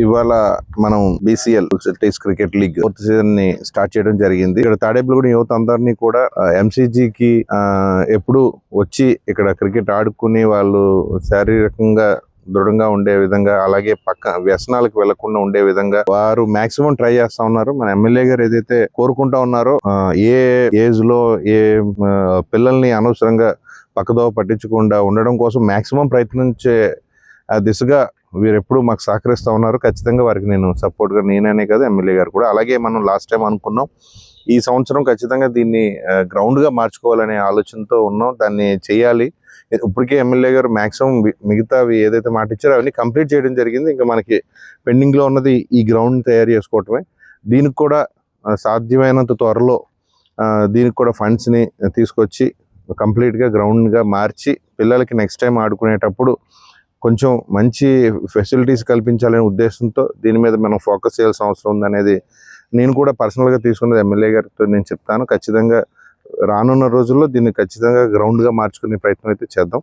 ఇవాళ మనం BCL test cricket league 4th season ని స్టార్ట్ చేయడం జరిగింది. ఇక్కడ తాడేపల్లిగూడెం యువత అందరినీ కూడా MCG కి ఎప్పుడు వచ్చి ఇక్కడ క్రికెట్ ఆడుకుని వాళ్ళు శారీరకంగా దృఢంగా ఉండే విధంగా, అలాగే పక్క వ్యసనాలకు వెళ్లకుండా ఉండే విధంగా వారు మాక్సిమం ట్రై చేస్తా ఉన్నారు. మన ఎమ్మెల్యే గారు ఏదైతే కోరుకుంటా ఉన్నారో, ఏ ఏజ్ లో ఏ పిల్లల్ని అనవసరంగా పక్కదోవ పట్టించకుండా ఉండడం కోసం మాక్సిమం ప్రయత్నించే దిశగా వీరెప్పుడు మాకు సహకరిస్తూ ఉన్నారు. ఖచ్చితంగా వారికి నేను సపోర్ట్ గా, నేనే కాదు ఎమ్మెల్యే గారు కూడా. అలాగే మనం లాస్ట్ టైం అనుకున్నాం, ఈ సంవత్సరం ఖచ్చితంగా దీన్ని గ్రౌండ్ గా మార్చుకోవాలనే ఆలోచనతో ఉన్నాం. దాన్ని చేయాలి. ఇప్పటికే ఎమ్మెల్యే గారు మాక్సిమం మిగతావి ఏదైతే మాట ఇచ్చారో అవన్నీ కంప్లీట్ చేయడం జరిగింది. ఇంకా మనకి పెండింగ్ లో ఉన్నది ఈ గ్రౌండ్ తయారు చేసుకోవటమే. దీనికి కూడా సాధ్యమైనంత త్వరలో దీనికి కూడా ఫండ్స్ ని తీసుకొచ్చి కంప్లీట్ గా గ్రౌండ్ గా మార్చి పిల్లలకి నెక్స్ట్ టైం ఆడుకునేటప్పుడు కొంచెం మంచి ఫెసిలిటీస్ కల్పించాలనే ఉద్దేశంతో దీని మీద మనం ఫోకస్ చేయాల్సిన అవసరం ఉందనేది నేను కూడా పర్సనల్గా తీసుకున్నది ఎమ్మెల్యే గారితో నేను చెప్తాను. ఖచ్చితంగా రానున్న రోజుల్లో దీన్ని ఖచ్చితంగా గ్రౌండ్గా మార్చుకునే ప్రయత్నం అయితే చేద్దాం.